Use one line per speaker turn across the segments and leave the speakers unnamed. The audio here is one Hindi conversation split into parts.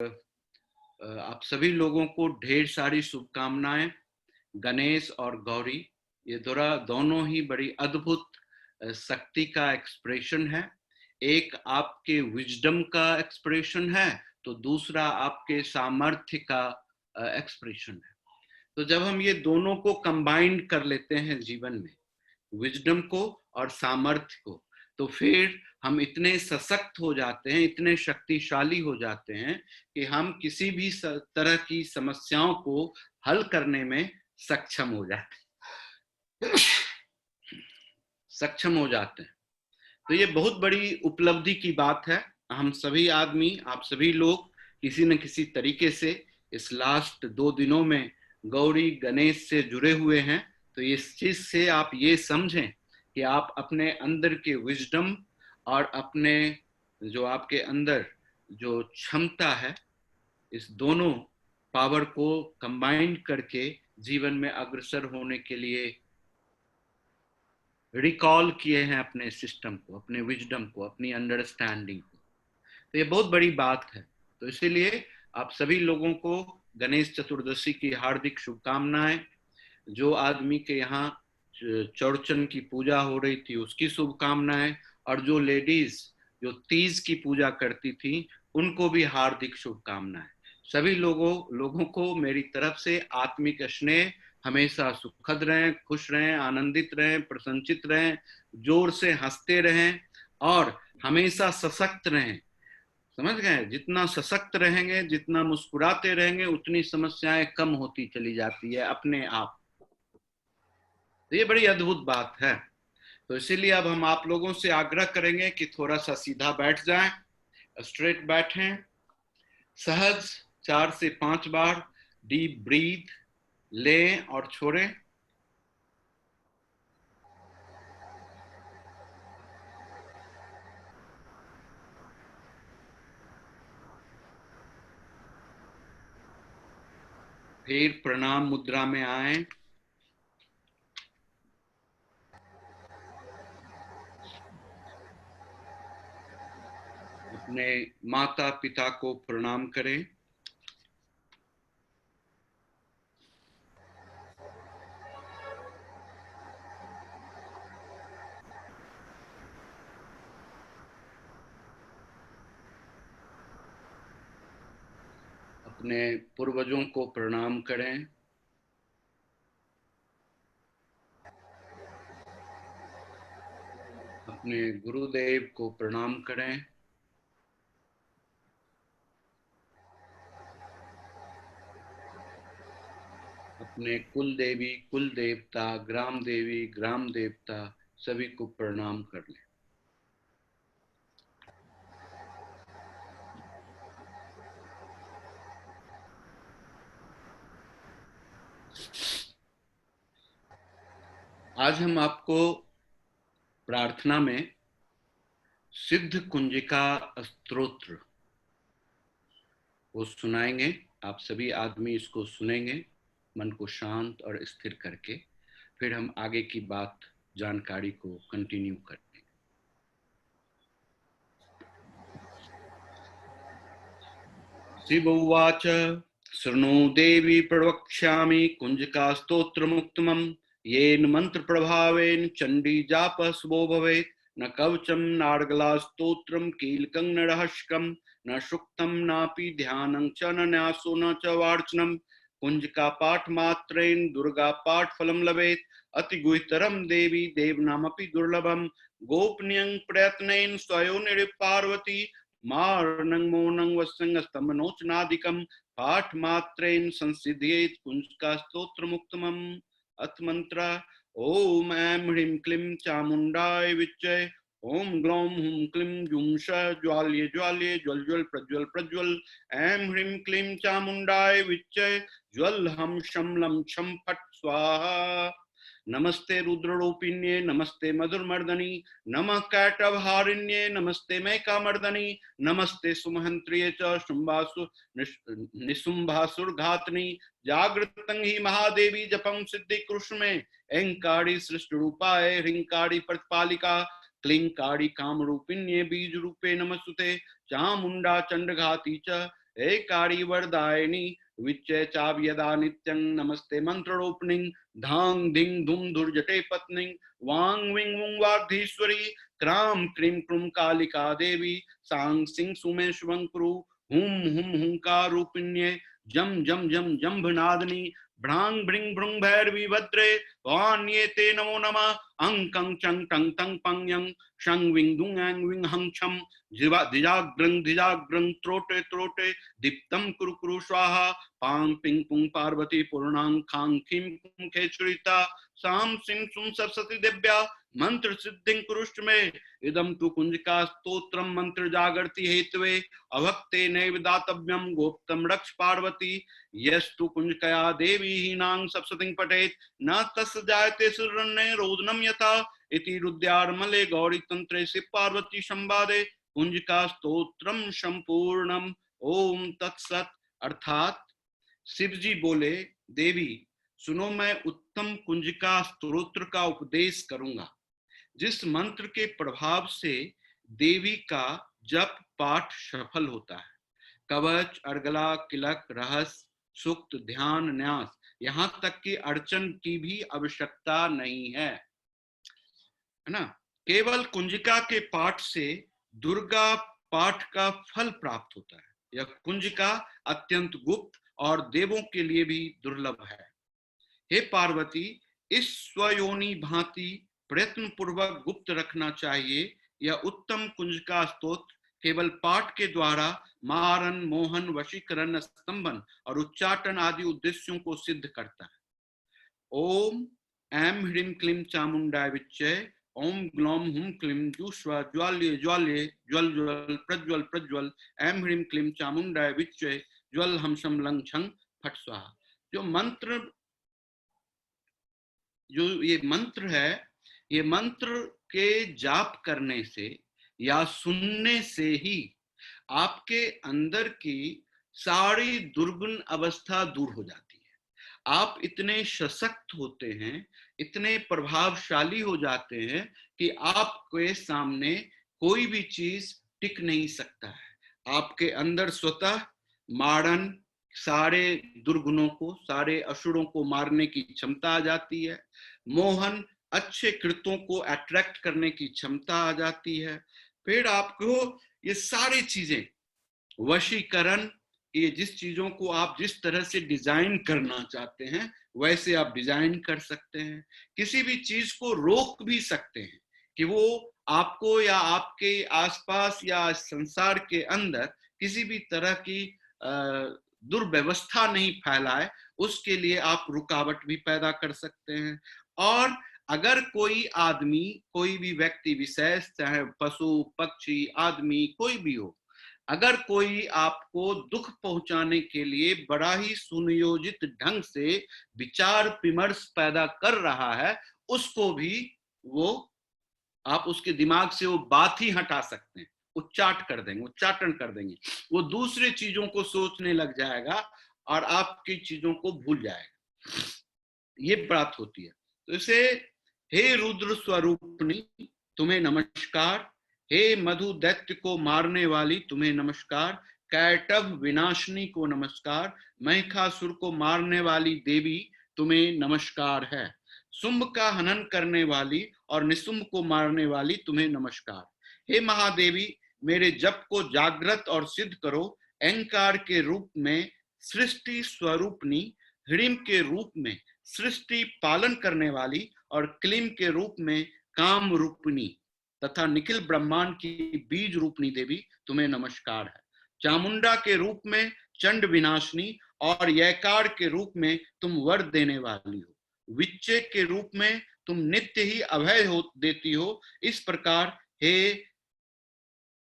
आप सभी लोगों को ढेर सारी शुभकामनाएं। गणेश और गौरी ये दोनों ही बड़ी अद्भुत शक्ति का एक्सप्रेशन है। एक आपके विजडम का एक्सप्रेशन है तो दूसरा आपके सामर्थ्य का एक्सप्रेशन है। तो जब हम ये दोनों को कंबाइंड कर लेते हैं जीवन में, विजडम को और सामर्थ्य को, तो फिर हम इतने सशक्त हो जाते हैं, इतने शक्तिशाली हो जाते हैं कि हम किसी भी तरह की समस्याओं को हल करने में सक्षम हो जाते सक्षम हो जाते हैं। तो ये बहुत बड़ी उपलब्धि की बात है। हम सभी आदमी, आप सभी लोग किसी न किसी तरीके से इस लास्ट 2 दिनों में गौरी गणेश से जुड़े हुए हैं। तो इस चीज से आप ये समझें कि आप अपने अंदर के विजडम और अपने जो आपके अंदर जो क्षमता है, इस दोनों पावर को कंबाइन करके जीवन में अग्रसर होने के लिए रिकॉल किए हैं अपने सिस्टम को, अपने विजडम को, अपनी अंडरस्टैंडिंग को। तो ये बहुत बड़ी बात है। तो इसीलिए आप सभी लोगों को गणेश चतुर्दशी की हार्दिक शुभकामनाएं। जो आदमी के यहाँ चौड़चन की पूजा हो रही थी उसकी शुभकामनाएं, और जो लेडीज जो तीज की पूजा करती थी उनको भी हार्दिक शुभकामनाएं। सभी लोगों को मेरी तरफ से आत्मिक स्नेह। हमेशा सुखद रहें, खुश रहें, आनंदित रहें, प्रसन्नचित रहें, जोर से हंसते रहें और हमेशा सशक्त रहें। समझ गए? जितना सशक्त रहेंगे, जितना मुस्कुराते रहेंगे, उतनी समस्याएं कम होती चली जाती है अपने आप। तो ये बड़ी अद्भुत बात है। तो इसीलिए अब हम आप लोगों से आग्रह करेंगे कि थोड़ा सा सीधा बैठ जाएं, स्ट्रेट बैठें, सहज 4 से 5 बार डीप ब्रीथ लें और छोड़ें। फिर प्रणाम मुद्रा में आए। अपने माता पिता को प्रणाम करें। अपने पूर्वजों को प्रणाम करें। अपने गुरुदेव को प्रणाम करें। अपने कुल देवी, कुल देवता, ग्राम देवी, ग्राम देवता सभी को प्रणाम कर लें। आज हम आपको प्रार्थना में सिद्ध कुंजिका स्तोत्र वो सुनाएंगे। आप सभी आदमी इसको सुनेंगे मन को शांत और स्थिर करके। फिर हम आगे की बात, जानकारी को कंटिन्यू करते हैं। शिव उवाच शृणु देवी प्रवक्ष्यामि कुंजिका स्तोत्रमुत्तमम् येन मंत्र प्रभावेन चंडी जाप शुभो भवेत्। न कवचम नार्गला स्तोत्रम कीलकं न रहस्यकं न सुक्तम नापि ध्यानं च न न्यासो न च वार्चनम्। कुंजिका पाठ मात्रेण दुर्गा पाठ फलं लभेत्। अति गुह्यतरं देवी देवनामपि दुर्लभम्। गोपनीयं प्रयत्नेन स्वयो पार्वती मारणं मौनं वसंग स्तंभनोचनादिकं पाठ मात्रेण संसिध्येत कुंजिका स्तोत्रमुत्तमम्। अथ मंत्र ओम ऐं ह्रीं क्लीं चामुंडाय विच्चे। ओम ग्लौं हुं क्लीं जुं श ज्वाल्ये ज्वाल्ये ज्वल ज्वल प्रज्वल प्रज्वल। ऐं ह्रीं क्लीं चामुंडाय विच्चे ज्वल हम शम लं छम फट स्वाहा। नमस्ते रुद्ररूपिण्ये नमस्ते मधुरमर्दनी नमः कैटभारिण्ये नमस्ते मैकामर्दनी नमस्ते सुमहंत्रिये च निशुंभासुरघातनी। जागृतं हि महादेवी जपं सिद्धि कृष्ण में ऐंकारी सृष्टि रूपाय ह्रींकारी प्रतिपालिका क्लींकारी कामरूपिण्ये बीज रूपे नमस्तुते। चामुंडा चंडघाती च एकारी वरदायिनी विच्चे चाव्यदा नित्यं नमस्ते मंत्रोपनिंग धांग धिंग धुम धुर्जटे पत्निंग वांग विंग वुंग वार्धीश्वरी क्राम क्रीम क्रुम कालिका देवी सांग सिंह सुमे शुभंकुरु हुम हुम हुंकार रूपिण्ये जम जम जम जम्भनादिनी भ्रांग भृंग भृंग भैरवी भद्रे वान्ये ते नमो नमः अंग कंग चंग टंग तंग पंग शंग विंग दुंग एंग विंग हंग छम धिजाग्रंग त्रोटे त्रोटे दीप्तम कुरु कुरु स्वाहा पांग पिंग पुंग पार्वती पूर्णांग खांग खीम कुंग खेचुरिता साम सिंह सुम सरस्वती दिव्या मंत्र सिद्धिं कुरुष्ट में इदम तु कुंजिका स्तोत्रम मंत्र जागृति हेतवे अभक्ते नैव दातव्यम गोप्तम रक्ष पार्वती यस्तु कुंजकया देवी हीनांग सप्ततिं पठेत न तस् जायते सुरन्ने रोदनम यथा इति रुद्यार्मले गौरी तंत्रे शिव पार्वती संवादे कुंजिका स्तोत्रम संपूर्णम। ओम तत्सत। अर्थात शिव जी बोले, देवी सुनो, मैं उत्तम कुंजिका स्तोत्र का उपदेश करूंगा जिस मंत्र के प्रभाव से देवी का जप पाठ सफल होता है। कवच, अर्गला, किलक, रहस्य, सूक्त, ध्यान, न्यास, यहां तक कि अर्चन की भी आवश्यकता नहीं है ना। केवल कुंजिका के पाठ से दुर्गा पाठ का फल प्राप्त होता है। यह कुंजिका अत्यंत गुप्त और देवों के लिए भी दुर्लभ है। हे पार्वती, इस स्वयोनि भांति प्रयत्न पूर्वक गुप्त रखना चाहिए। यह उत्तम कुंजिका स्तोत्र केवल पाठ के द्वारा मारन, मोहन, वशीकरण, स्तंभन और उच्चाटन आदि उद्देश्यों को सिद्ध करता है। ओम ऐं ह्रीं क्लीं चामुंडाय विच्चे, ओम ग्लौम हुम क्लीं जुष्वा ज्वाल्ये ज्वाल्ये ज्वल ज्वल प्रज्वल प्रज्वल, ऐं ह्रीं क्लीं चामुंडाय विच्चे ज्वल हमसम लंग छंग फट स्वाहा। जो ये मंत्र है, ये मंत्र के जाप करने से या सुनने से ही आपके अंदर की सारी दुर्गुण अवस्था दूर हो जाती है। आप इतने सशक्त होते हैं, इतने प्रभावशाली हो जाते हैं कि आपके सामने कोई भी चीज टिक नहीं सकता है। आपके अंदर स्वतः मारन, सारे दुर्गुणों को, सारे असुरों को मारने की क्षमता आ जाती है। मोहन, अच्छे कृत्यों को अट्रैक्ट करने की क्षमता आ जाती है। फिर आपको ये सारी चीजें, वशीकरण, ये जिस चीजों को आप जिस तरह से डिजाइन करना चाहते हैं वैसे आप डिजाइन कर सकते हैं। किसी भी चीज को रोक भी सकते हैं कि वो आपको या आपके आसपास या संसार के अंदर किसी भी तरह की दुर्व्यवस्था नहीं फैलाए, उसके लिए आप रुकावट भी पैदा कर सकते हैं। और अगर कोई आदमी, कोई भी व्यक्ति विशेष, चाहे पशु, पक्षी, आदमी, कोई भी हो, अगर कोई आपको दुख पहुंचाने के लिए बड़ा ही सुनियोजित ढंग से विचार विमर्श पैदा कर रहा है, उसको भी वो, आप उसके दिमाग से वो बात ही हटा सकते हैं, उच्चाटन कर देंगे। वो दूसरे चीजों को सोचने लग जाएगा और आपकी चीजों को भूल जाएगा। ये बात होती है। तो इसे, हे रुद्र स्वरूपनी तुम्हें नमस्कार, हे मधु दैत्य को मारने वाली तुम्हें नमस्कार, कैटभ विनाशनी को नमस्कार, महिषासुर को मारने वाली देवी तुम्हें नमस्कार है, शुंभ का हनन करने वाली और निशुंभ को मारने वाली तुम्हें नमस्कार। हे महादेवी, मेरे जप को जागृत और सिद्ध करो। अहंकार के रूप में सृष्टि स्वरूपनी, ह्रीम के रूप में सृष्टि पालन करने वाली और क्लीम के रूप में काम रूपनी तथा निखिल ब्रह्मांड की बीज रूपनी देवी तुम्हें नमस्कार है। चामुंडा के रूप में चंड विनाशनी और यकार के रूप में तुम वर देने वाली हो। विच्चे के रूप में तुम नित्य ही अभय हो देती हो। इस प्रकार हे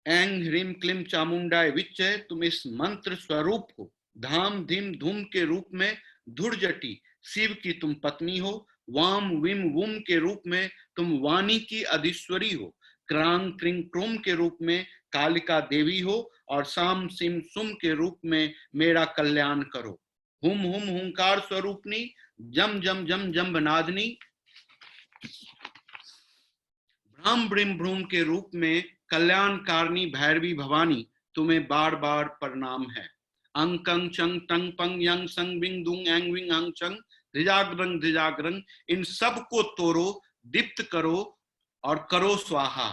ऐं ह्रीं क्लीं चामुंडाय विच्चे, तुम इस मंत्र स्वरूप हो। धाम धीम धूम के रूप में धुर्जटी शिव की तुम पत्नी हो। वाम विम वुम के रूप में तुम वाणी की अधीश्वरी हो। क्रांग क्रिंग क्रोम के रूप में कालिका देवी हो और साम सिम सुम के रूप में मेरा कल्याण करो। हुम हुम हुंकार स्वरूपनी, जम जम जम जम नादनी, भ्राम ब्रिम भ्रूम के रूप में कल्याणकारिणी भैरवी भवानी तुम्हें बार बार प्रणाम है। अंकं चंग टंग पंग यंग संग बिंग दुंग एंग विंग अंग चंग धिजाग्रंग धिजाग्रंग, इन सब को तोड़ो, दीप्त करो और करो स्वाहा।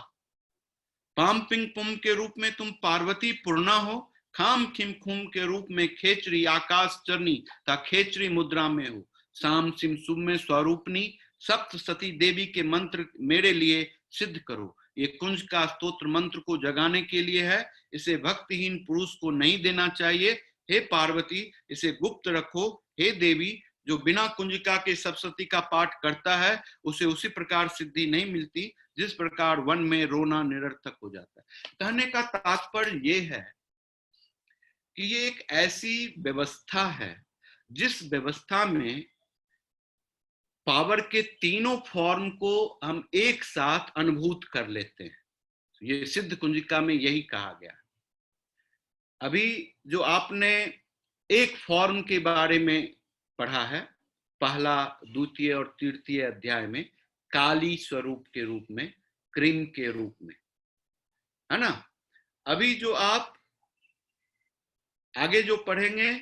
पाम पिंग पुम के रूप में तुम पार्वती पूर्णा हो, खाम खिम खुम के रूप में खेचरी आकाश चरनी ता खेचरी मुद्रा में हो, साम सिम सुम में स्वरूपनी सप्त सती देवी के मंत्र मेरे लिए सिद्ध करो। ये कुंज का स्तोत्र मंत्र को जगाने के लिए है, इसे भक्तिहीन पुरुष को नहीं देना चाहिए। हे पार्वती, इसे गुप्त रखो। हे देवी, जो बिना कुंजिका के सप्तशती का पाठ करता है उसे उसी प्रकार सिद्धि नहीं मिलती जिस प्रकार वन में रोना निरर्थक हो जाता है। कहने का तात्पर्य ये है कि ये एक ऐसी व्यवस्था है जिस व्यवस्था में पावर के तीनों फॉर्म को हम एक साथ अनुभूत कर लेते हैं। ये सिद्ध कुंजिका में यही कहा गया। अभी जो आपने एक फॉर्म के बारे में पढ़ा है, पहला, द्वितीय और तृतीय अध्याय में, काली स्वरूप के रूप में, क्रीम के रूप में, है ना। अभी जो आप आगे जो पढ़ेंगे,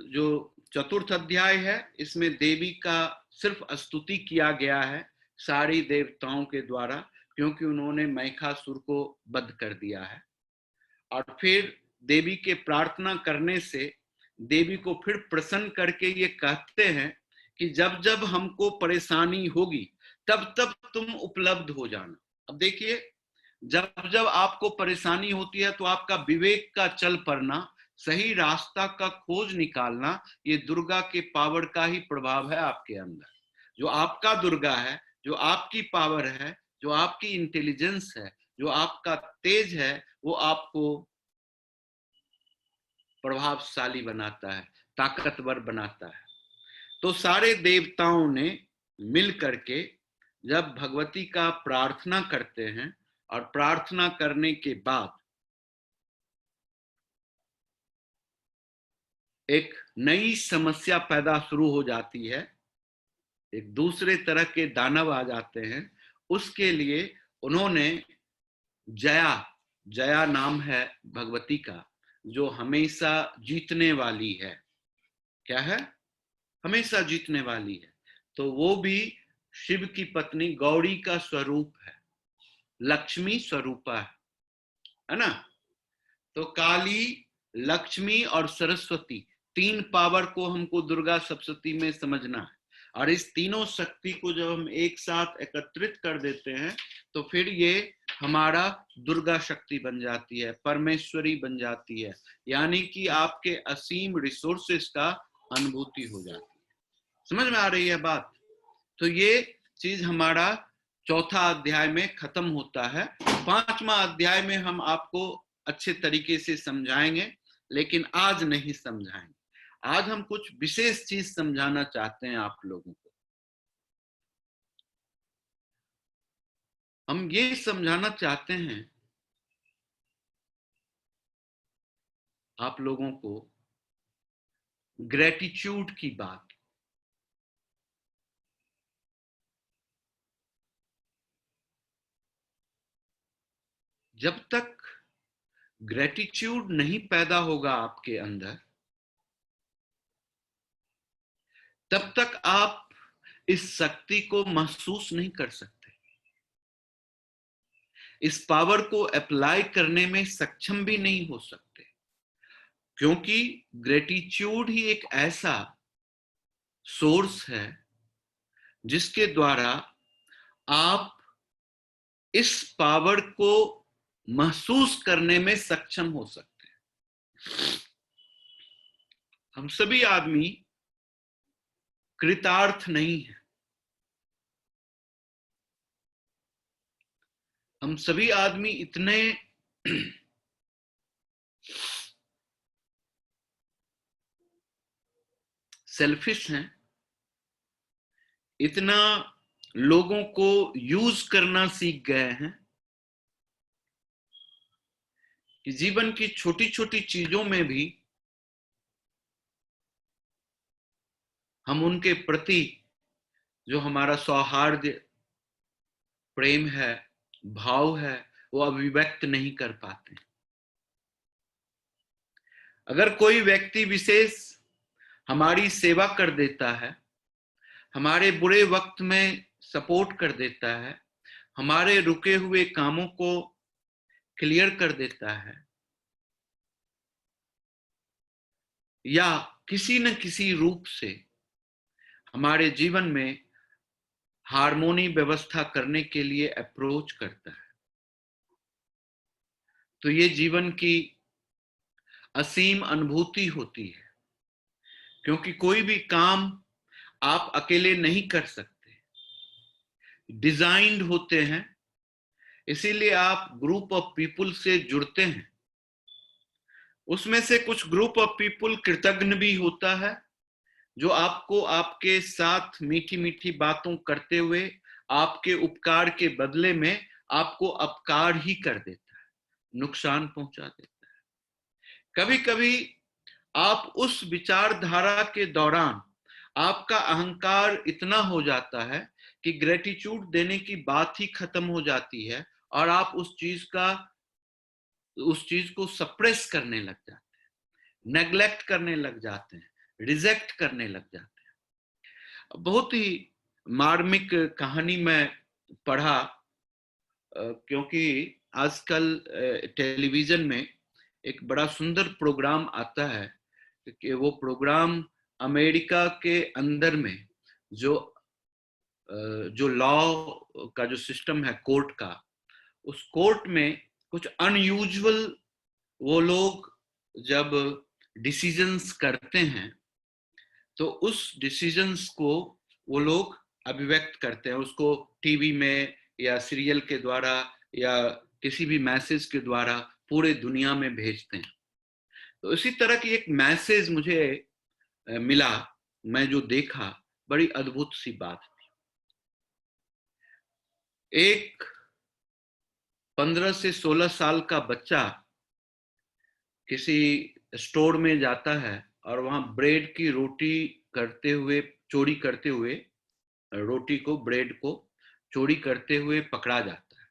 जो चतुर्थ अध्याय है, इसमें देवी का सिर्फ स्तुति किया गया है सारी देवताओं के द्वारा, क्योंकि उन्होंने महिषासुर को वध कर दिया है। और फिर देवी के प्रार्थना करने से देवी को फिर प्रसन्न करके ये कहते हैं कि जब जब हमको परेशानी होगी तब तब तुम उपलब्ध हो जाना। अब देखिए, जब जब आपको परेशानी होती है तो आपका विवेक का चल पड़ना, सही रास्ता का खोज निकालना, ये दुर्गा के पावर का ही प्रभाव है आपके अंदर। जो आपका दुर्गा है, जो आपकी पावर है, जो आपकी इंटेलिजेंस है, जो आपका तेज है, वो आपको प्रभावशाली बनाता है, ताकतवर बनाता है। तो सारे देवताओं ने मिल करके जब भगवती का प्रार्थना करते हैं और प्रार्थना करने के बाद एक नई समस्या पैदा शुरू हो जाती है, एक दूसरे तरह के दानव आ जाते हैं। उसके लिए उन्होंने जया, जया नाम है भगवती का, जो हमेशा जीतने वाली है। क्या है? हमेशा जीतने वाली है। तो वो भी शिव की पत्नी गौरी का स्वरूप है, लक्ष्मी स्वरूपा है ना। तो काली, लक्ष्मी और सरस्वती, तीन पावर को हमको दुर्गा सप्तशती में समझना है। और इस तीनों शक्ति को जब हम एक साथ एकत्रित कर देते हैं तो फिर ये हमारा दुर्गा शक्ति बन जाती है, परमेश्वरी बन जाती है, यानी कि आपके असीम रिसोर्सेस का अनुभूति हो जाती है। समझ में आ रही है बात? तो ये चीज हमारा चौथा अध्याय में खत्म होता है। पांचवा अध्याय में हम आपको अच्छे तरीके से समझाएंगे, लेकिन आज नहीं समझाएंगे। आज हम कुछ विशेष चीज समझाना चाहते हैं आप लोगों को। हम ये समझाना चाहते हैं आप लोगों को ग्रेटिट्यूड की बात। जब तक ग्रेटिट्यूड नहीं पैदा होगा आपके अंदर, तब तक आप इस शक्ति को महसूस नहीं कर सकते, इस पावर को अप्लाई करने में सक्षम भी नहीं हो सकते। क्योंकि ग्रेटिट्यूड ही एक ऐसा सोर्स है जिसके द्वारा आप इस पावर को महसूस करने में सक्षम हो सकते हैं। हम सभी आदमी कृतार्थ नहीं है। हम सभी आदमी इतने सेल्फिश हैं, इतना लोगों को यूज करना सीख गए हैं कि जीवन की छोटी छोटी चीजों में भी हम उनके प्रति जो हमारा सौहार्द, प्रेम है, भाव है, वो अभिव्यक्त नहीं कर पाते। अगर कोई व्यक्ति विशेष हमारी सेवा कर देता है, हमारे बुरे वक्त में सपोर्ट कर देता है, हमारे रुके हुए कामों को क्लियर कर देता है, या किसी न किसी रूप से हमारे जीवन में हार्मोनी व्यवस्था करने के लिए अप्रोच करता है, तो ये जीवन की असीम अनुभूति होती है। क्योंकि कोई भी काम आप अकेले नहीं कर सकते, डिजाइन्ड होते हैं, इसीलिए आप ग्रुप ऑफ पीपुल से जुड़ते हैं। उसमें से कुछ ग्रुप ऑफ पीपुल कृतज्ञ भी होता है, जो आपको आपके साथ मीठी मीठी बातों करते हुए आपके उपकार के बदले में आपको अपकार ही कर देता है, नुकसान पहुंचा देता है। कभी कभी आप उस विचारधारा के दौरान आपका अहंकार इतना हो जाता है कि ग्रेटिट्यूड देने की बात ही खत्म हो जाती है, और आप उस चीज को सप्रेस करने लग जाते हैं, नेग्लेक्ट करने लग जाते हैं, रिजेक्ट करने लग जाते हैं। बहुत ही मार्मिक कहानी मैं पढ़ा, क्योंकि आजकल टेलीविजन में एक बड़ा सुंदर प्रोग्राम आता है कि वो प्रोग्राम अमेरिका के अंदर में जो लॉ का जो सिस्टम है कोर्ट का, उस कोर्ट में कुछ अनयूजुअल वो लोग जब डिसीजंस करते हैं, तो उस डिसीजंस को वो लोग अभिव्यक्त करते हैं, उसको टीवी में या सीरियल के द्वारा या किसी भी मैसेज के द्वारा पूरे दुनिया में भेजते हैं। तो इसी तरह की एक मैसेज मुझे मिला, मैं जो देखा, बड़ी अद्भुत सी बात थी। एक 15 से 16 साल का बच्चा किसी स्टोर में जाता है और वहां ब्रेड की रोटी करते हुए, चोरी करते हुए, रोटी को, ब्रेड को चोरी करते हुए पकड़ा जाता है।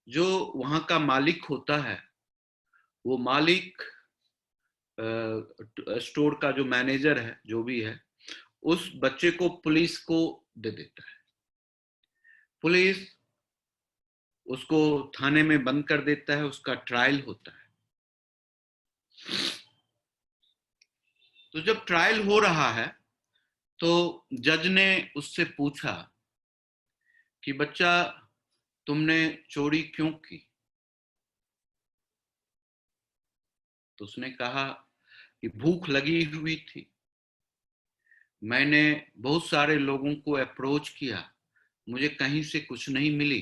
जो वहां का मालिक होता है, वो मालिक स्टोर का जो मैनेजर है, जो भी है, उस बच्चे को पुलिस को दे देता है। पुलिस उसको थाने में बंद कर देता है, उसका ट्रायल होता है। तो जब ट्रायल हो रहा है तो जज ने उससे पूछा कि बच्चा, तुमने चोरी क्यों की? तो उसने कहा कि भूख लगी हुई थी, मैंने बहुत सारे लोगों को अप्रोच किया, मुझे कहीं से कुछ नहीं मिली,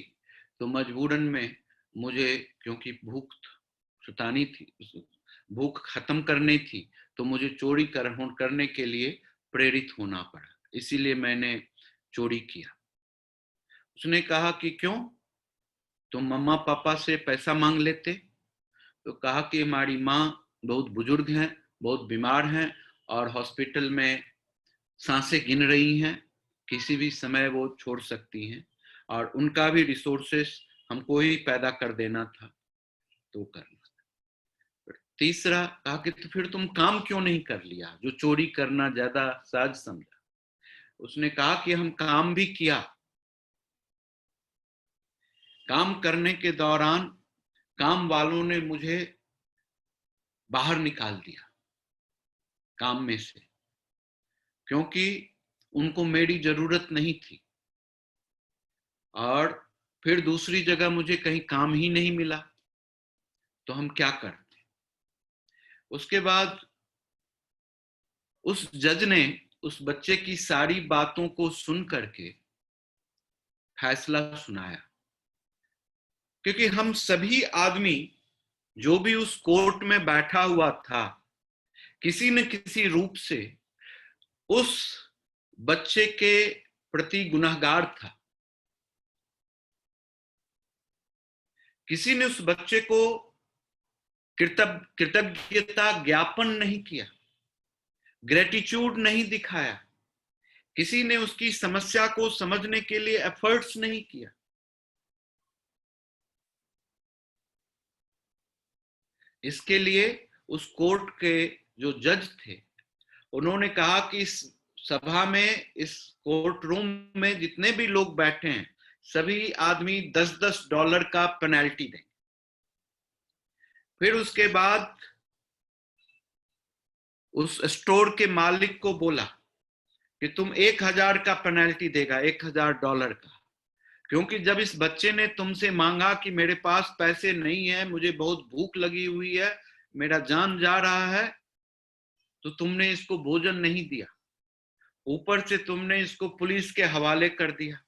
तो मजबूरन में मुझे, क्योंकि भूख सतानी थी, भूख खत्म करनी थी, तो मुझे चोरी करने के लिए प्रेरित होना पड़ा, इसीलिए मैंने चोरी किया। उसने कहा कि क्यों, तुम मम्मा पापा से पैसा मांग लेते? तो कहा कि हमारी माँ बहुत बुजुर्ग हैं, बहुत बीमार हैं, और हॉस्पिटल में सांसें गिन रही हैं, किसी भी समय वो छोड़ सकती हैं, और उनका भी रिसोर्सेस हमको ही पैदा कर देना था, तो करना। तीसरा कहा कि तो फिर तुम काम क्यों नहीं कर लिया, जो चोरी करना ज्यादा सहज समझा? उसने कहा कि हम काम भी किया, काम करने के दौरान काम वालों ने मुझे बाहर निकाल दिया काम में से, क्योंकि उनको मेरी जरूरत नहीं थी, और फिर दूसरी जगह मुझे कहीं काम ही नहीं मिला, तो हम क्या करते? उसके बाद उस जज ने उस बच्चे की सारी बातों को सुन करके फैसला सुनाया, क्योंकि हम सभी आदमी जो भी उस कोर्ट में बैठा हुआ था, किसी न किसी रूप से उस बच्चे के प्रति गुनहगार था। किसी ने उस बच्चे को कृतज्ञता ज्ञापन नहीं किया, ग्रेटिट्यूड नहीं दिखाया, किसी ने उसकी समस्या को समझने के लिए एफर्ट्स नहीं किया। इसके लिए उस कोर्ट के जो जज थे उन्होंने कहा कि इस सभा में, इस कोर्ट रूम में जितने भी लोग बैठे हैं सभी आदमी 10-10 डॉलर का पेनल्टी दें। फिर उसके बाद उस स्टोर के मालिक को बोला कि तुम 1000 का पेनल्टी देगा, 1000 डॉलर का, क्योंकि जब इस बच्चे ने तुमसे मांगा कि मेरे पास पैसे नहीं है, मुझे बहुत भूख लगी हुई है, मेरा जान जा रहा है, तो तुमने इसको भोजन नहीं दिया, ऊपर से तुमने इसको पुलिस के हवाले कर दिया।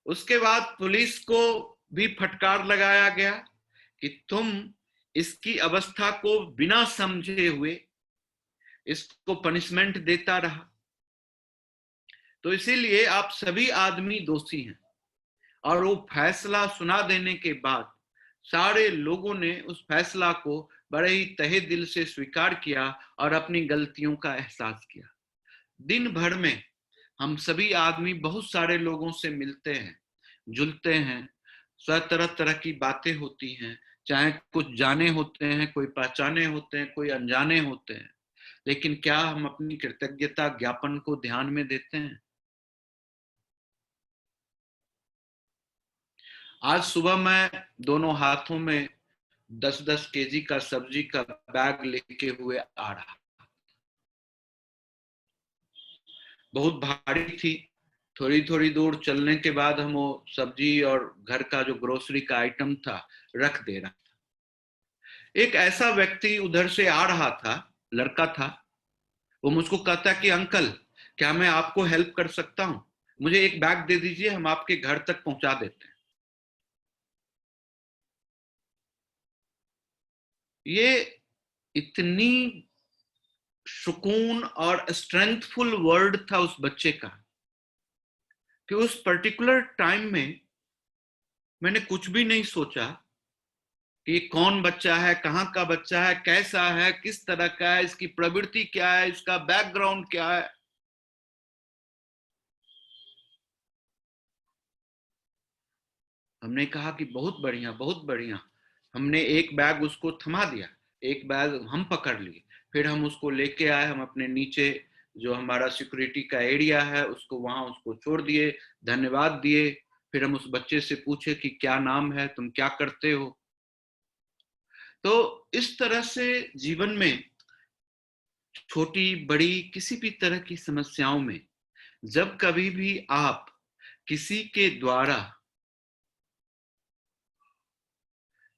उसके बाद पुलिस को भी फटकार लगाया गया कि तुम इसकी अवस्था को बिना समझे हुए इसको पनिशमेंट देता रहा, तो इसीलिए आप सभी आदमी दोषी हैं। और वो फैसला सुना देने के बाद सारे लोगों ने उस फैसला को बड़े ही तहे दिल से स्वीकार किया और अपनी गलतियों का एहसास किया। दिन भर में हम सभी आदमी बहुत सारे लोगों से मिलते हैं, जुलते हैं, तरह तरह की बातें होती हैं, चाहे कुछ जाने होते हैं, कोई पहचाने होते हैं, कोई अनजाने होते हैं, लेकिन क्या हम अपनी कृतज्ञता ज्ञापन को ध्यान में देते हैं? आज सुबह मैं दोनों हाथों में 10-10 केजी का सब्जी का बैग लेके हुए आ रहा, बहुत भारी थी। थोड़ी थोड़ी दूर चलने के बाद हम वो सब्जी और घर का जो ग्रोसरी का आइटम था रख दे रहा था। एक ऐसा व्यक्ति उधर से आ रहा था, लड़का था, वो मुझको कहता कि अंकल क्या मैं आपको हेल्प कर सकता हूँ, मुझे एक बैग दे दीजिए, हम आपके घर तक पहुंचा देते हैं। ये इतनी सुकून और स्ट्रेंथफुल वर्ड था उस बच्चे का कि उस पर्टिकुलर टाइम में मैंने कुछ भी नहीं सोचा कि कौन बच्चा है, कहाँ का बच्चा है, कैसा है, किस तरह का है, इसकी प्रवृत्ति क्या है, इसका बैकग्राउंड क्या है। हमने कहा कि बहुत बढ़िया, बहुत बढ़िया। हमने एक बैग उसको थमा दिया, एक बैग हम पकड़ लिए, फिर हम उसको लेके आए, हम अपने नीचे जो हमारा सिक्योरिटी का एरिया है उसको वहां उसको छोड़ दिए, धन्यवाद दिए। फिर हम उस बच्चे से पूछे कि क्या नाम है, तुम क्या करते हो। तो इस तरह से जीवन में छोटी बड़ी किसी भी तरह की समस्याओं में जब कभी भी आप किसी के द्वारा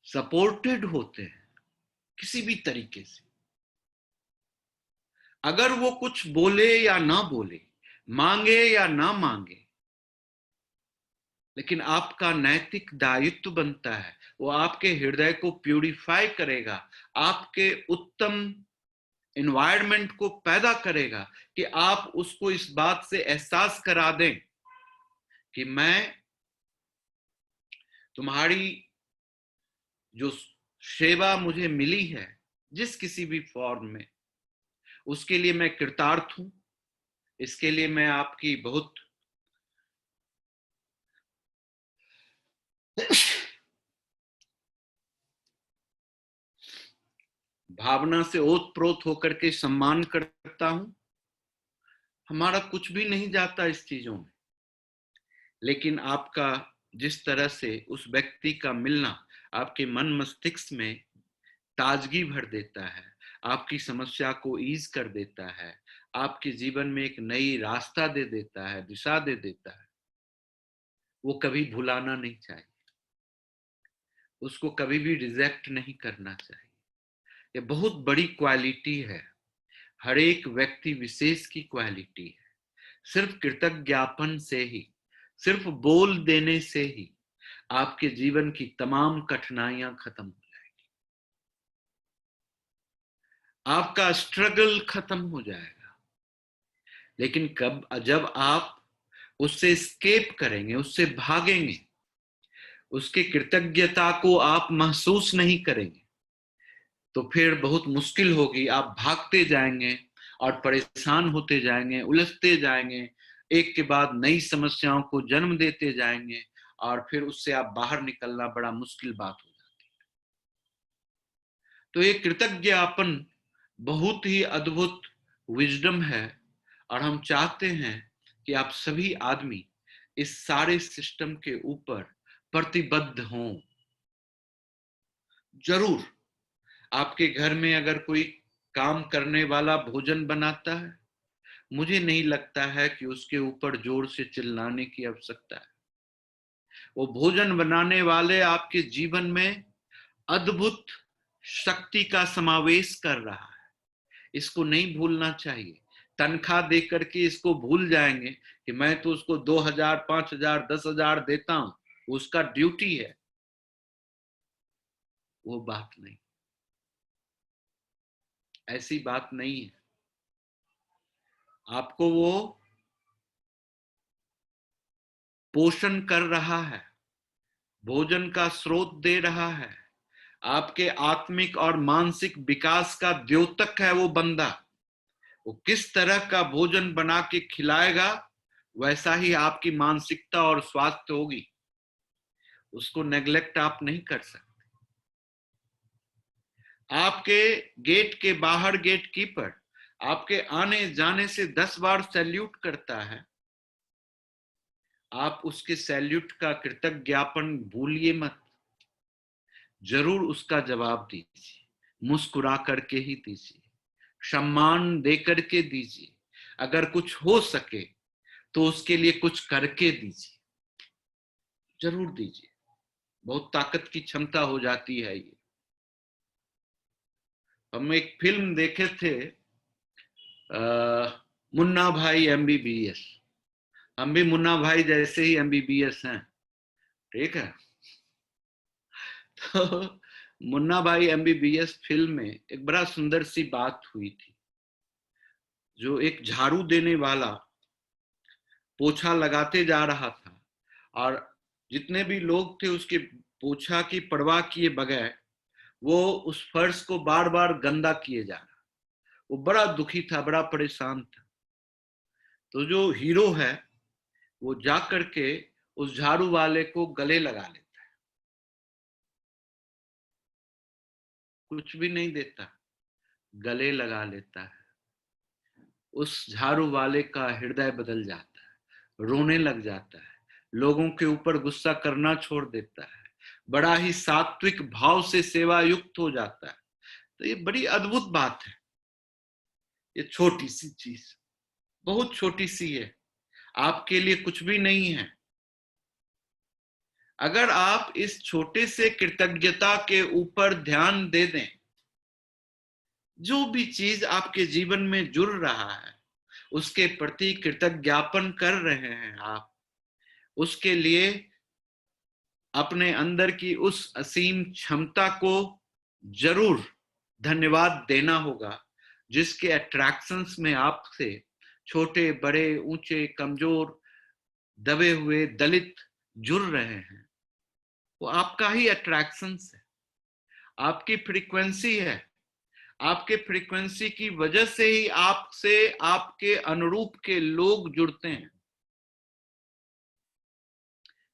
सपोर्टेड होते हैं किसी भी तरीके से, अगर वो कुछ बोले या ना बोले, मांगे या ना मांगे, लेकिन आपका नैतिक दायित्व बनता है, वो आपके हृदय को प्यूरिफाई करेगा, आपके उत्तम एनवायरनमेंट को पैदा करेगा कि आप उसको इस बात से एहसास करा दें कि मैं तुम्हारी जो सेवा मुझे मिली है जिस किसी भी फॉर्म में, उसके लिए मैं कृतार्थ हूं, इसके लिए मैं आपकी बहुत भावना से ओतप्रोत होकर के सम्मान करता हूं। हमारा कुछ भी नहीं जाता इस चीजों में, लेकिन आपका जिस तरह से उस व्यक्ति का मिलना आपके मन मस्तिष्क में ताजगी भर देता है, आपकी समस्या को ईज कर देता है, आपके जीवन में एक नई रास्ता दे देता है, दिशा दे देता है, वो कभी भुलाना नहीं चाहिए, उसको कभी भी रिजेक्ट नहीं करना चाहिए। ये बहुत बड़ी क्वालिटी है, हर एक व्यक्ति विशेष की क्वालिटी है। सिर्फ कृतज्ञ ज्ञापन से ही, सिर्फ बोल देने से ही आपके जीवन की तमाम कठिनाइयां खत्म हो जाएगी, आपका स्ट्रगल खत्म हो जाएगा। लेकिन कब जब आप उससे स्केप करेंगे, उससे भागेंगे, उसके कृतज्ञता को आप महसूस नहीं करेंगे, तो फिर बहुत मुश्किल होगी, आप भागते जाएंगे और परेशान होते जाएंगे, उलझते जाएंगे, एक के बाद नई समस्याओं को जन्म देते जाएंगे और फिर उससे आप बाहर निकलना बड़ा मुश्किल बात हो जाती है। तो ये कृतज्ञापन बहुत ही अद्भुत विजडम है, और हम चाहते हैं कि आप सभी आदमी इस सारे सिस्टम के ऊपर प्रतिबद्ध हों। जरूर आपके घर में अगर कोई काम करने वाला भोजन बनाता है, मुझे नहीं लगता है कि उसके ऊपर जोर से चिल्लाने की आवश्यकता है। वो भोजन बनाने वाले आपके जीवन में अद्भुत शक्ति का समावेश कर रहा है, इसको नहीं भूलना चाहिए। तनख्वाह दे करके इसको भूल जाएंगे कि मैं तो उसको 2000, 5000, 10,000 देता हूं, उसका ड्यूटी है। वो बात नहीं, ऐसी बात नहीं है। आपको वो पोषण कर रहा है, भोजन का स्रोत दे रहा है, आपके आत्मिक और मानसिक विकास का द्योतक है वो बंदा। वो किस तरह का भोजन बना के खिलाएगा, वैसा ही आपकी मानसिकता और स्वास्थ्य होगी। उसको नेग्लेक्ट आप नहीं कर सकते। आपके गेट के बाहर गेट कीपर आपके आने जाने से 10 बार सैल्यूट करता है, आप उसके सैल्यूट का कृतज्ञ ज्ञापन भूलिए मत। जरूर उसका जवाब दीजिए, मुस्कुरा करके ही दीजिए, सम्मान दे करके दीजिए। अगर कुछ हो सके तो उसके लिए कुछ करके दीजिए, जरूर दीजिए। बहुत ताकत की क्षमता हो जाती है ये। हम एक फिल्म देखे थे, मुन्ना भाई MBBS। हम भी मुन्ना भाई जैसे ही MBBS हैं, ठीक है। तो मुन्ना भाई MBBS फिल्म में एक बड़ा सुंदर सी बात हुई थी। जो एक झाड़ू देने वाला पोछा लगाते जा रहा था, और जितने भी लोग थे उसके पोछा की परवाह किए बगैर वो उस फर्श को बार बार गंदा किए जा रहा। वो बड़ा दुखी था, बड़ा परेशान था। तो जो हीरो है वो जा करके उस झाड़ू वाले को गले लगा लेता है, कुछ भी नहीं देता, गले लगा लेता है। उस झाड़ू वाले का हृदय बदल जाता है, रोने लग जाता है, लोगों के ऊपर गुस्सा करना छोड़ देता है, बड़ा ही सात्विक भाव से सेवा युक्त हो जाता है। तो ये बड़ी अद्भुत बात है। ये छोटी सी चीज, बहुत छोटी सी है, आपके लिए कुछ भी नहीं है। अगर आप इस छोटे से कृतज्ञता के ऊपर ध्यान दे दें, जो भी चीज आपके जीवन में जुड़ रहा है उसके प्रति कृतज्ञ ज्ञापन कर रहे हैं आप, उसके लिए अपने अंदर की उस असीम क्षमता को जरूर धन्यवाद देना होगा, जिसके अट्रैक्शंस में आपसे छोटे बड़े ऊंचे कमजोर दबे हुए दलित जुड़ रहे हैं। वो आपका ही अट्रैक्शंस है, आपकी फ्रीक्वेंसी है। आपके फ्रीक्वेंसी की वजह से ही आपसे आपके अनुरूप के लोग जुड़ते हैं।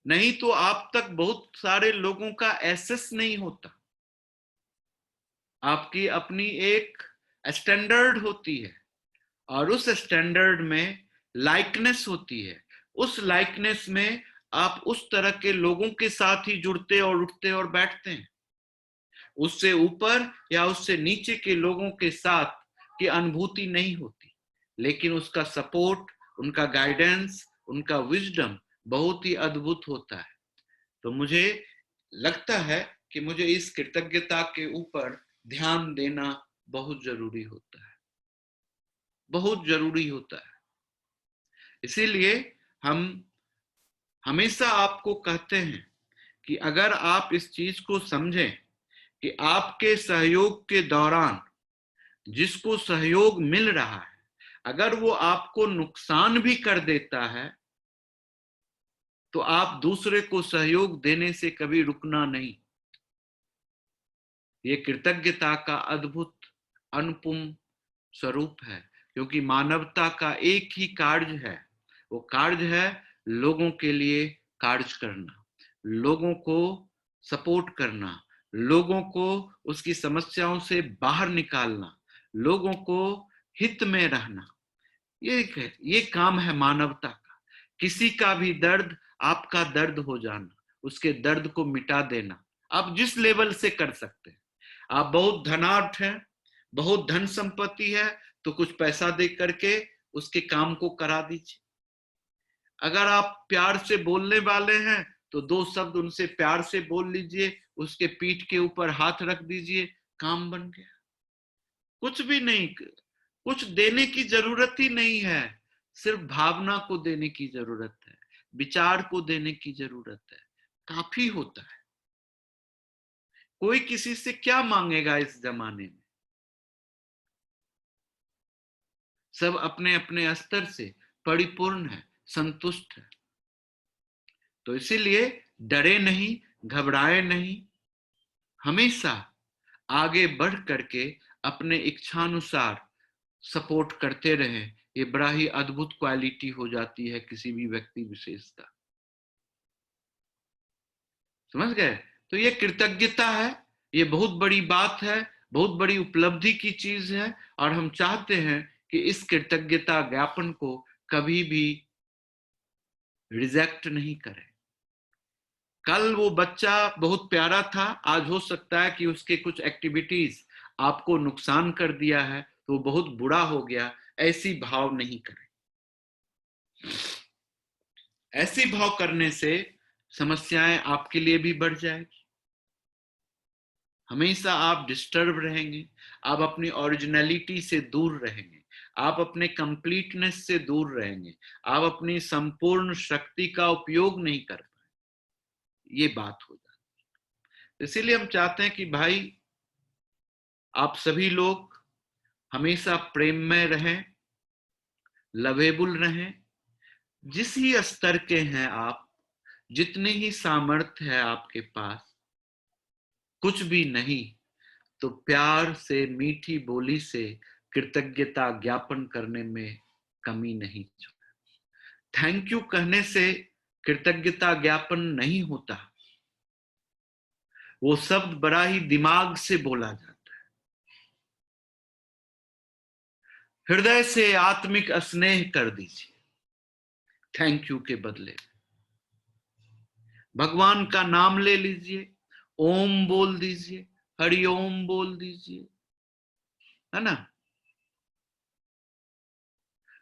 नहीं तो आप तक बहुत सारे लोगों का एक्सेस नहीं होता। आपकी अपनी एक स्टैंडर्ड होती है, और उस स्टैंडर्ड में लाइकनेस होती है। उस लाइकनेस में आप उस तरह के लोगों के साथ ही जुड़ते और उठते और बैठते हैं। उससे ऊपर या उससे नीचे के लोगों के साथ की अनुभूति नहीं होती, लेकिन उसका सपोर्ट, उनका गाइडेंस, उनका विजडम बहुत ही अद्भुत होता है। तो मुझे लगता है कि मुझे इस कृतज्ञता के ऊपर ध्यान देना बहुत जरूरी होता है, बहुत जरूरी होता है। इसीलिए हम हमेशा आपको कहते हैं कि अगर आप इस चीज को समझें कि आपके सहयोग के दौरान जिसको सहयोग मिल रहा है, अगर वो आपको नुकसान भी कर देता है, तो आप दूसरे को सहयोग देने से कभी रुकना नहीं। ये कृतज्ञता का अद्भुत अनुपम स्वरूप है, क्योंकि मानवता का एक ही कार्य है, वो कार्य है लोगों के लिए कार्य करना, लोगों को सपोर्ट करना, लोगों को उसकी समस्याओं से बाहर निकालना, लोगों को हित में रहना, ये काम है मानवता का। किसी का भी दर्द आपका दर्द हो जाना, उसके दर्द को मिटा देना, आप जिस लेवल से कर सकते हैं। आप बहुत धनाढ्य हैं, बहुत धन संपत्ति है, तो कुछ पैसा दे करके उसके काम को करा दीजिए। अगर आप प्यार से बोलने वाले हैं तो दो शब्द उनसे प्यार से बोल लीजिए, उसके पीठ के ऊपर हाथ रख दीजिए, काम बन गया। कुछ भी नहीं, कुछ देने की जरूरत ही नहीं है, सिर्फ भावना को देने की जरूरत है, विचार को देने की जरूरत है, काफी होता है। कोई किसी से क्या मांगेगा इस जमाने में, सब अपने अपने स्तर से परिपूर्ण है, संतुष्ट है। तो इसीलिए डरे नहीं, घबराए नहीं, हमेशा आगे बढ़ करके अपने इच्छानुसार सपोर्ट करते रहे। ये बड़ा ही अद्भुत क्वालिटी हो जाती है किसी भी व्यक्ति विशेष का। समझ गए? तो ये कृतज्ञता है, ये बहुत बड़ी बात है, बहुत बड़ी उपलब्धि की चीज है। और हम चाहते हैं कि इस कृतज्ञता ज्ञापन को कभी भी रिजेक्ट नहीं करें। कल वो बच्चा बहुत प्यारा था, आज हो सकता है कि उसके कुछ एक्टिविटीज आपको नुकसान कर दिया है, तो वो बहुत बुरा हो गया, ऐसी भाव नहीं करें। ऐसी भाव करने से समस्याएं आपके लिए भी बढ़ जाएगी। हमेशा आप डिस्टर्ब रहेंगे, आप अपनी ओरिजिनलिटी से दूर रहेंगे, आप अपने कंप्लीटनेस से दूर रहेंगे, आप अपनी संपूर्ण शक्ति का उपयोग नहीं कर पाए, ये बात हो जाती है। इसीलिए हम चाहते हैं कि भाई आप सभी लोग हमेशा प्रेम में रहें, लवेबुल रहें। जिस ही स्तर के हैं आप, जितने ही सामर्थ्य है आपके पास, कुछ भी नहीं तो प्यार से, मीठी बोली से कृतज्ञता ज्ञापन करने में कमी नहीं। थैंक यू कहने से कृतज्ञता ज्ञापन नहीं होता, वो शब्द बड़ा ही दिमाग से बोला जाता है, हृदय से आत्मिक स्नेह कर दीजिए थैंक यू के बदले। भगवान का नाम ले लीजिए, ओम बोल दीजिए, हरि ओम बोल दीजिए, है ना।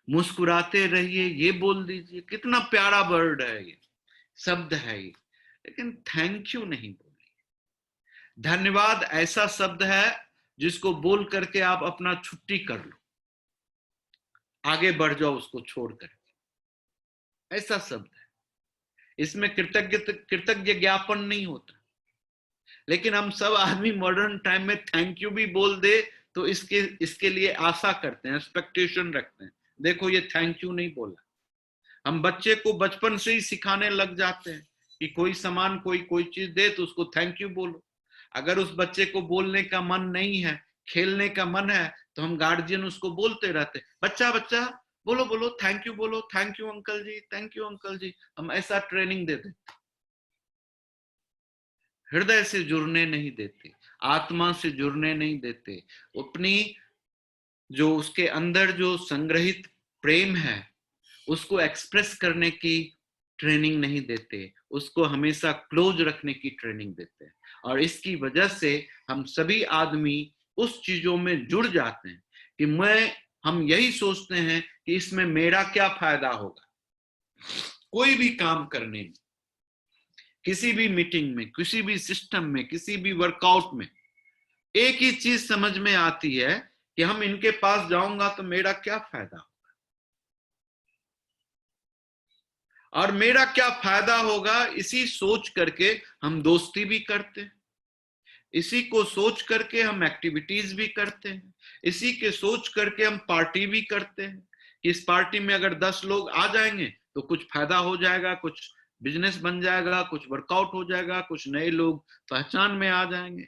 मुस्कुराते रहिए, ये बोल दीजिए। कितना प्यारा वर्ड है ये, शब्द है ये। लेकिन थैंक यू नहीं बोलिए। धन्यवाद ऐसा शब्द है जिसको बोल करके आप अपना छुट्टी कर लो, आगे बढ़ जाओ उसको छोड़ करके, ऐसा शब्द है। इसमें कृतज्ञ ज्ञापन नहीं होता। लेकिन हम सब आदमी मॉडर्न टाइम में थैंक यू भी बोल दे तो इसके इसके लिए आशा करते हैं, एक्सपेक्टेशन रखते हैं। देखो ये थैंक यू नहीं बोला। हम बच्चे को बचपन से ही सिखाने लग जाते हैं कि कोई सामान, कोई चीज दे तो उसको थैंक यू बोलो। अगर उस बच्चे को बोलने का मन नहीं है, खेलने का मन है, तो हम गार्जियन उसको बोलते रहते, बच्चा बच्चा बोलो बोलो थैंक यू, बोलो थैंक यू अंकल जी, थैंक यू अंकल जी। हम ऐसा ट्रेनिंग देते, हृदय से जुड़ने नहीं देते, आत्मा से जुड़ने नहीं देते, अपनी जो उसके अंदर जो संग्रहित प्रेम है उसको एक्सप्रेस करने की ट्रेनिंग नहीं देते, उसको हमेशा क्लोज रखने की ट्रेनिंग देते हैं। और इसकी वजह से हम सभी आदमी उस चीजों में जुड़ जाते हैं कि हम यही सोचते हैं कि इसमें मेरा क्या फायदा होगा। कोई भी काम करने में, किसी भी मीटिंग में, किसी भी सिस्टम में, किसी भी वर्कआउट में एक ही चीज समझ में आती है कि हम इनके पास जाऊंगा तो मेरा क्या फायदा, और मेरा क्या फायदा होगा, इसी सोच करके हम दोस्ती भी करते हैं, इसी को सोच करके हम एक्टिविटीज भी करते हैं, इसी के सोच करके हम पार्टी भी करते हैं कि इस पार्टी में अगर 10 लोग आ जाएंगे तो कुछ फायदा हो जाएगा, कुछ बिजनेस बन जाएगा, कुछ वर्कआउट हो जाएगा, कुछ नए लोग पहचान में आ जाएंगे।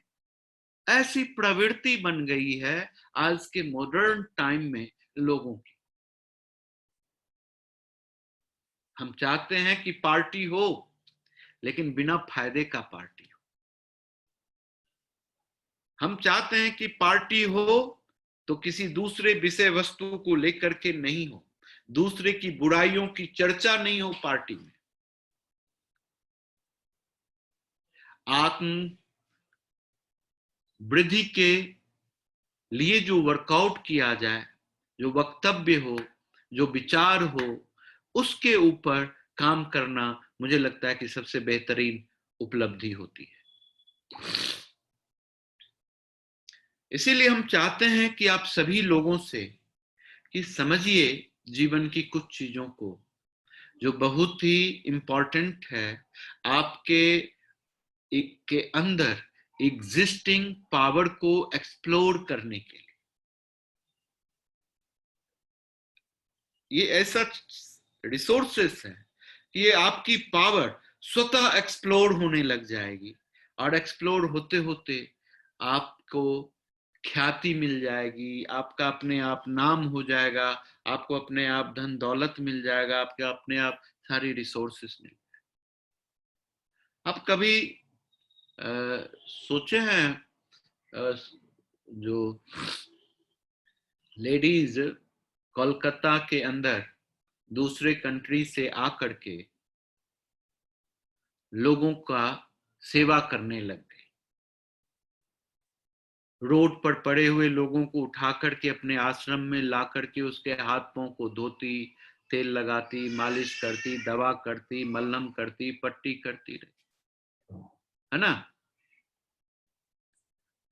ऐसी प्रवृत्ति बन गई है आज के मॉडर्न टाइम में लोगों की। हम चाहते हैं कि पार्टी हो, लेकिन बिना फायदे का पार्टी हो। हम चाहते हैं कि पार्टी हो तो किसी दूसरे विषय वस्तु को लेकर के नहीं हो, दूसरे की बुराइयों की चर्चा नहीं हो पार्टी में। आत्म वृद्धि के लिए जो वर्कआउट किया जाए, जो वक्तव्य हो, जो विचार हो, उसके ऊपर काम करना मुझे लगता है कि सबसे बेहतरीन उपलब्धि होती है। इसीलिए हम चाहते हैं कि आप सभी लोगों से कि समझिए जीवन की कुछ चीजों को जो बहुत ही इंपॉर्टेंट है आपके के अंदर एग्जिस्टिंग पावर को एक्सप्लोर करने के लिए। ये ऐसा रिसोर्सेस है कि ये आपकी पावर स्वतः एक्सप्लोर होने लग जाएगी, और एक्सप्लोर होते होते आपको ख्याति मिल जाएगी, आपका अपने आप नाम हो जाएगा, आपको अपने आप धन दौलत मिल जाएगा, आपके अपने आप सारी रिसोर्सेस मिल। आप कभी सोचे हैं जो लेडीज कोलकाता के अंदर दूसरे कंट्री से आकर के लोगों का सेवा करने लग गए, रोड पर पड़े हुए लोगों को उठा करके अपने आश्रम में ला करके उसके हाथ पांव को धोती, तेल लगाती, मालिश करती, दवा करती, मलहम करती, पट्टी करती रही, है ना।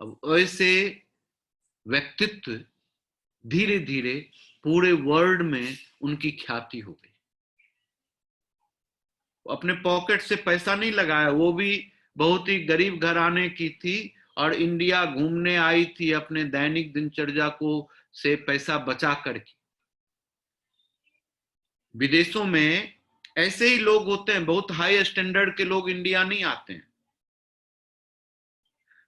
अब ऐसे व्यक्तित्व धीरे धीरे पूरे वर्ल्ड में उनकी ख्याति हो गई। अपने पॉकेट से पैसा नहीं लगाया, वो भी बहुत ही गरीब घराने की थी और इंडिया घूमने आई थी अपने दैनिक दिनचर्या को से पैसा बचा करके। विदेशों में ऐसे ही लोग होते हैं, बहुत हाई स्टैंडर्ड के लोग इंडिया नहीं आते हैं।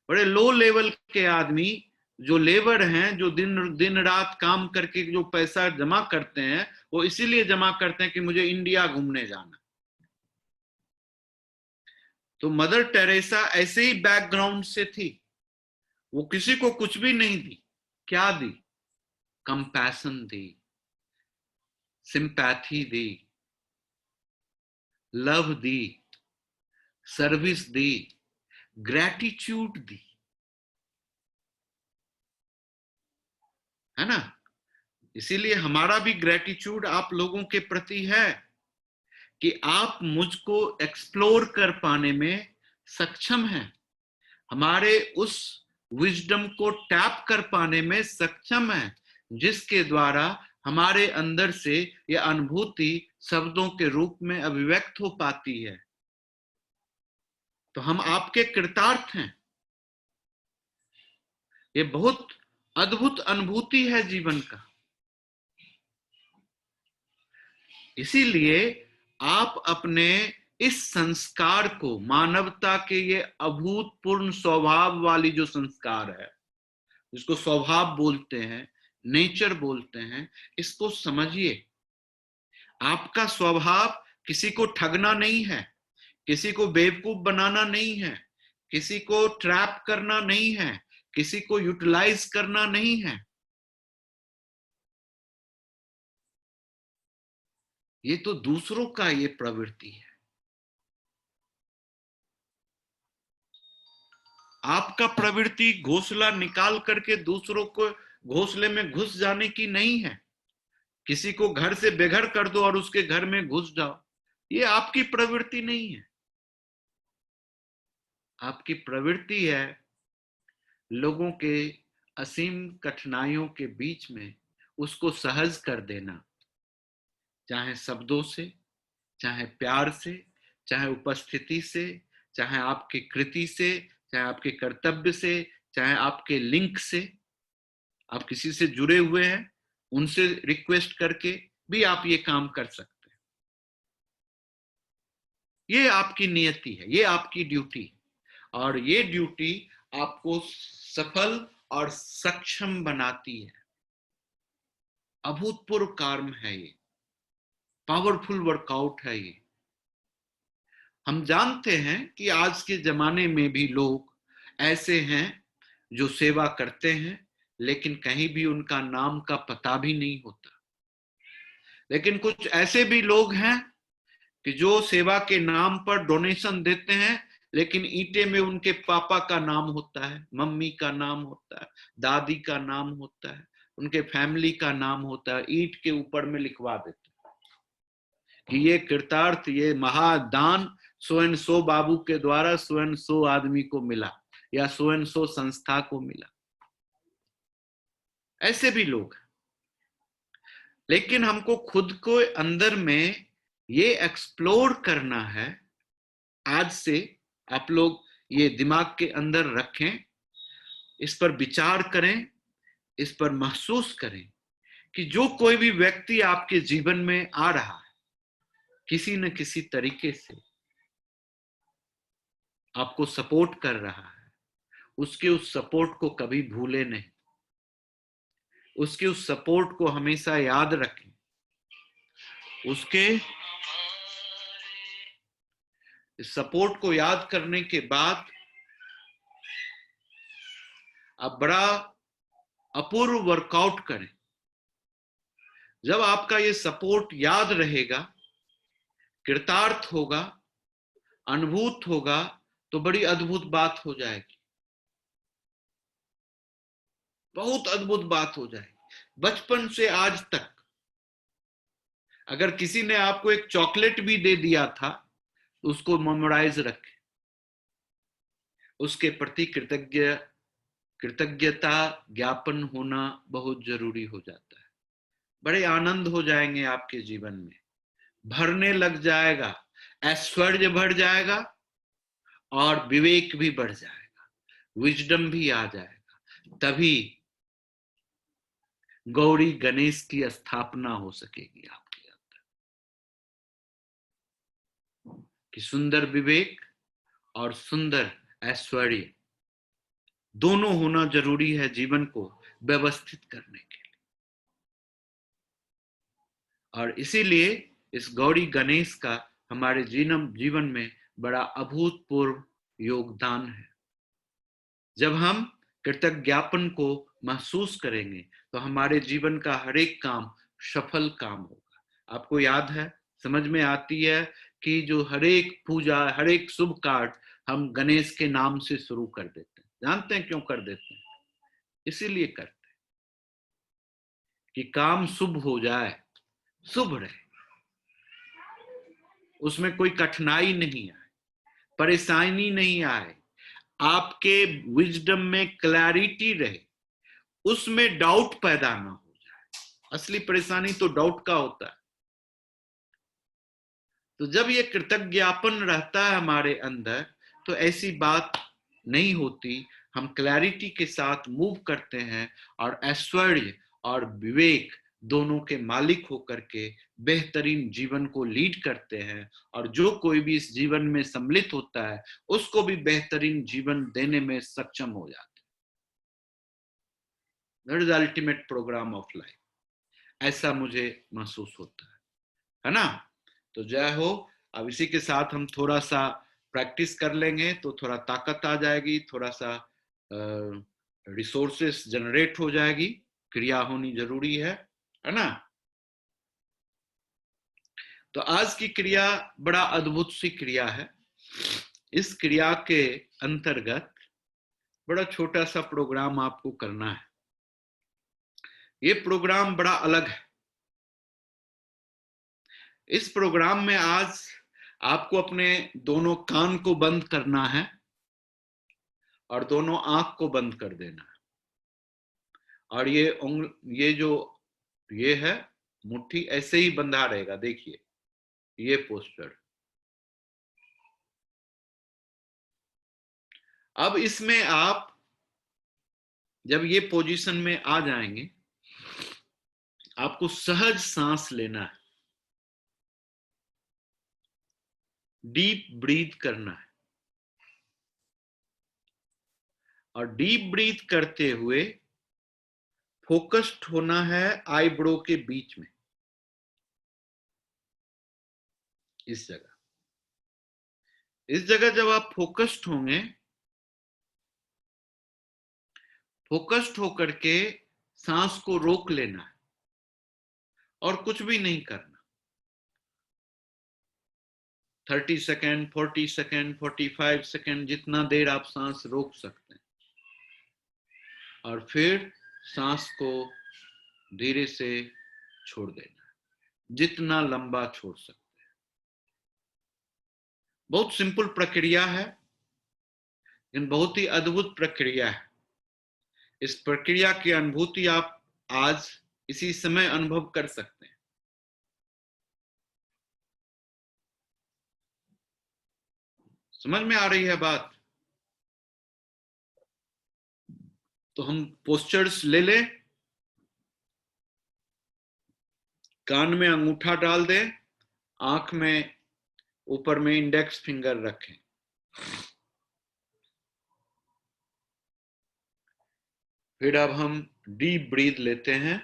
बड़े लो लेवल के आदमी जो लेबर हैं, जो दिन दिन रात काम करके जो पैसा जमा करते हैं, वो इसीलिए जमा करते हैं कि मुझे इंडिया घूमने जाना। तो मदर टेरेसा ऐसे ही बैकग्राउंड से थी, वो किसी को कुछ भी नहीं दी। क्या दी? Compassion the, sympathy the, love the, service the, gratitude दी, है ना। इसीलिए हमारा भी ग्रैटिट्यूड आप लोगों के प्रति है कि आप मुझको एक्सप्लोर कर पाने में सक्षम हैं, हमारे उस विजडम को टैप कर पाने में सक्षम हैं, जिसके द्वारा हमारे अंदर से यह अनुभूति शब्दों के रूप में अभिव्यक्त हो पाती है। तो हम आपके कृतार्थ हैं। ये बहुत अद्भुत अनुभूति है जीवन का। इसीलिए आप अपने इस संस्कार को, मानवता के ये अभूतपूर्ण स्वभाव वाली जो संस्कार है, जिसको स्वभाव बोलते हैं, नेचर बोलते हैं, इसको समझिए। आपका स्वभाव किसी को ठगना नहीं है, किसी को बेवकूफ बनाना नहीं है, किसी को ट्रैप करना नहीं है, किसी को यूटिलाइज करना नहीं है। ये तो दूसरों का ये प्रवृत्ति है। आपका प्रवृत्ति घोंसला निकाल करके दूसरों को घोंसले में घुस जाने की नहीं है। किसी को घर से बेघर कर दो और उसके घर में घुस जाओ, ये आपकी प्रवृत्ति नहीं है। आपकी प्रवृत्ति है लोगों के असीम कठिनाइयों के बीच में उसको सहज कर देना, चाहे शब्दों से, चाहे प्यार से, चाहे उपस्थिति से, चाहे आपकी कृति से, चाहे आपके कर्तव्य से, चाहे आपके लिंक से। आप किसी से जुड़े हुए हैं, उनसे रिक्वेस्ट करके भी आप ये काम कर सकते हैं। ये आपकी नियति है, ये आपकी ड्यूटी है, और ये ड्यूटी आपको सफल और सक्षम बनाती है। अभूतपूर्व कर्म है ये, पावरफुल वर्कआउट है ये। हम जानते हैं कि आज के जमाने में भी लोग ऐसे हैं जो सेवा करते हैं, लेकिन कहीं भी उनका नाम का पता भी नहीं होता। लेकिन कुछ ऐसे भी लोग हैं कि जो सेवा के नाम पर डोनेशन देते हैं, लेकिन ईंटे में उनके पापा का नाम होता है, मम्मी का नाम होता है, दादी का नाम होता है, उनके फैमिली का नाम होता है, ईंट के ऊपर में लिखवा देते हैं कि ये कृतार्थ, ये महादान सो एंड सो बाबू के द्वारा सो एंड सो आदमी को मिला या सो एंड सो संस्था को मिला। ऐसे भी लोग हैं। लेकिन हमको खुद को अंदर में ये एक्सप्लोर करना है। आज से आप लोग ये दिमाग के अंदर रखें, इस पर विचार करें, इस पर महसूस करें कि जो कोई भी व्यक्ति आपके जीवन में आ रहा है, किसी न किसी तरीके से आपको सपोर्ट कर रहा है, उसके उस सपोर्ट को कभी भूले नहीं, उसके उस सपोर्ट को हमेशा याद रखें। उसके सपोर्ट को याद करने के बाद आप बड़ा अपूर्व वर्कआउट करें। जब आपका ये सपोर्ट याद रहेगा, कृतार्थ होगा, अनुभूत होगा, तो बड़ी अद्भुत बात हो जाएगी, बहुत अद्भुत बात हो जाएगी। बचपन से आज तक अगर किसी ने आपको एक चॉकलेट भी दे दिया था, तो उसको मेमोराइज रखें, उसके प्रति कृतज्ञता ज्ञापन होना बहुत जरूरी हो जाता है। बड़े आनंद हो जाएंगे आपके जीवन में, भरने लग जाएगा, ऐश्वर्य बढ़ जाएगा और विवेक भी बढ़ जाएगा, विजडम भी आ जाएगा। तभी गौरी गणेश की स्थापना हो सकेगी आपके अंदर कि सुंदर विवेक और सुंदर ऐश्वर्य दोनों होना जरूरी है जीवन को व्यवस्थित करने के लिए। और इसीलिए इस गौरी गणेश का हमारे जीवन में बड़ा अभूतपूर्व योगदान है। जब हम कृतज्ञ ज्ञापन को महसूस करेंगे तो हमारे जीवन का हर एक काम सफल काम होगा। आपको याद है, समझ में आती है कि जो हर एक पूजा, हर एक शुभ कार्य हम गणेश के नाम से शुरू कर देते हैं। जानते हैं क्यों कर देते हैं? इसीलिए करते हैं कि काम शुभ हो जाए, शुभ रहे, उसमें कोई कठिनाई नहीं आए, परेशानी नहीं आए, आपके विजडम में क्लैरिटी रहे, उसमें डाउट पैदा ना हो जाए। असली परेशानी तो डाउट का होता है। तो जब ये कृतज्ञ ज्ञापन रहता है हमारे अंदर, तो ऐसी बात नहीं होती। हम क्लैरिटी के साथ मूव करते हैं और ऐश्वर्य और विवेक दोनों के मालिक होकर के बेहतरीन जीवन को लीड करते हैं। और जो कोई भी इस जीवन में सम्मिलित होता है, उसको भी बेहतरीन जीवन देने में सक्षम हो जाता है। That is ultimate program of life, ऐसा मुझे महसूस होता है ना। तो जय हो। अब इसी के साथ हम थोड़ा सा प्रैक्टिस कर लेंगे तो थोड़ा ताकत आ जाएगी, थोड़ा सा रिसोर्सेस जनरेट हो जाएगी। क्रिया होनी जरूरी है ना। तो आज की क्रिया बड़ा अद्भुत सी क्रिया है। इस क्रिया के अंतर्गत बड़ा छोटा सा प्रोग्राम आपको करना है। ये प्रोग्राम बड़ा अलग है। इस प्रोग्राम में आज आपको अपने दोनों कान को बंद करना है और दोनों आंख को बंद कर देना है। और ये जो ये है, मुट्ठी ऐसे ही बंधा रहेगा। देखिए ये पोस्टर। अब इसमें आप जब ये पोजीशन में आ जाएंगे, आपको सहज सांस लेना है, डीप ब्रीथ करना है। और डीप ब्रीथ करते हुए फोकस्ड होना है आईब्रो के बीच में, इस जगह जब आप फोकस्ड होंगे फोकस्ड होकर के सांस को रोक लेना है और कुछ भी नहीं करना। 30 सेकेंड, 40 सेकेंड, 45 सेकेंड, जितना देर आप सांस रोक सकते हैं, और फिर सांस को धीरे से छोड़ देना है, जितना लंबा छोड़ सकते हैं। बहुत सिंपल प्रक्रिया है, लेकिन बहुत ही अद्भुत प्रक्रिया है। इस प्रक्रिया की अनुभूति आप आज इसी समय अनुभव कर सकते हैं। समझ में आ रही है बात? तो हम पोस्चर्स ले लें, कान में अंगूठा डाल दें, आंख में ऊपर में इंडेक्स फिंगर रखें। फिर अब हम डीप ब्रीथ लेते हैं।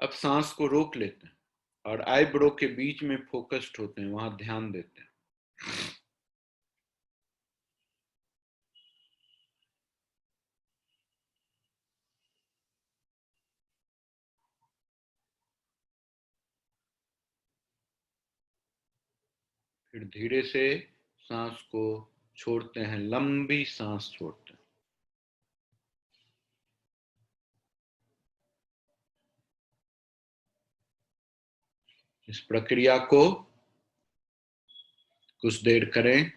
अब सांस को रोक लेते हैं और आईब्रो के बीच में फोकस्ड होते हैं, वहां ध्यान देते हैं। फिर धीरे से सांस को छोड़ते हैं, लंबी सांस छोड़ते हैं। इस प्रक्रिया को कुछ देर करें।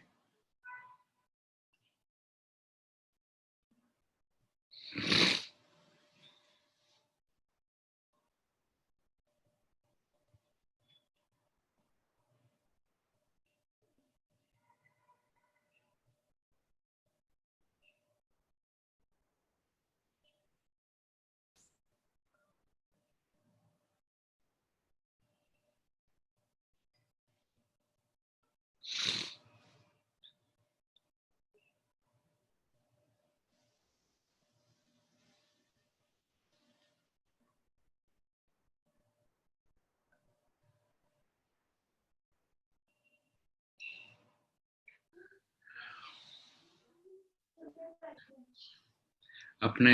अपने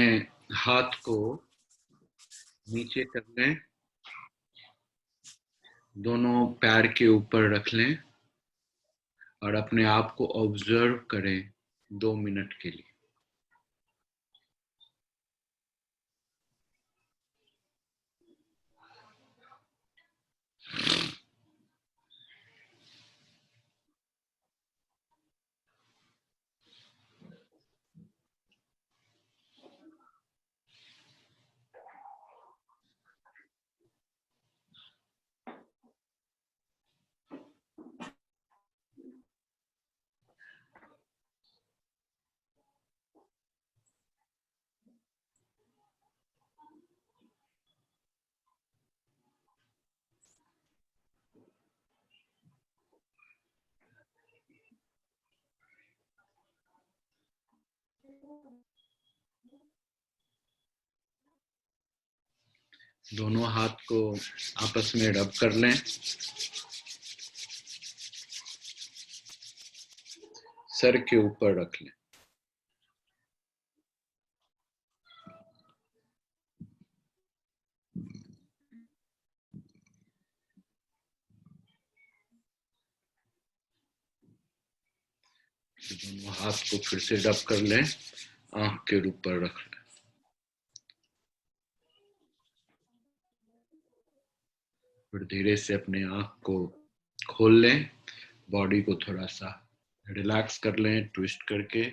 हाथ को नीचे कर लें, दोनों पैर के ऊपर रख लें और अपने आप को ऑब्जर्व करें 2 मिनट के लिए। दोनों हाथ को आपस में रब कर लें, सर के ऊपर रख लें। दोनों हाथ को फिर से रब कर लें, आंख के ऊपर रख लें। फिर धीरे से अपने आंख को खोल लें, बॉडी को थोड़ा सा रिलैक्स कर लें, ट्विस्ट करके।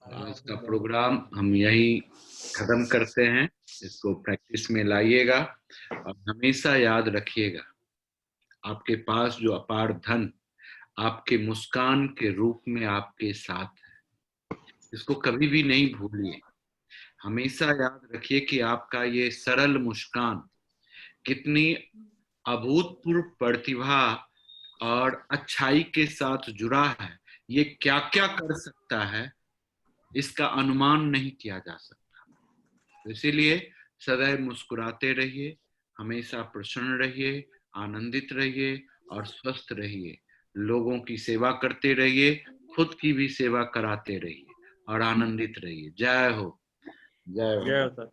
आज का प्रोग्राम हम यही खत्म करते हैं। इसको प्रैक्टिस में लाइएगा और हमेशा याद रखिएगा, आपके पास जो अपार धन आपके मुस्कान के रूप में आपके साथ है, इसको कभी भी नहीं भूलिए। हमेशा याद रखिए कि आपका ये सरल मुस्कान कितनी अभूतपूर्व प्रतिभा और अच्छाई के साथ जुड़ा है, ये क्या क्या कर सकता है इसका अनुमान नहीं किया जा सकता। तो इसीलिए सदैव मुस्कुराते रहिए, हमेशा प्रसन्न रहिए, आनंदित रहिए और स्वस्थ रहिए। लोगों की सेवा करते रहिए, खुद की भी सेवा कराते रहिए और आनंदित रहिए। जय हो, जय हो।
जय हो सर।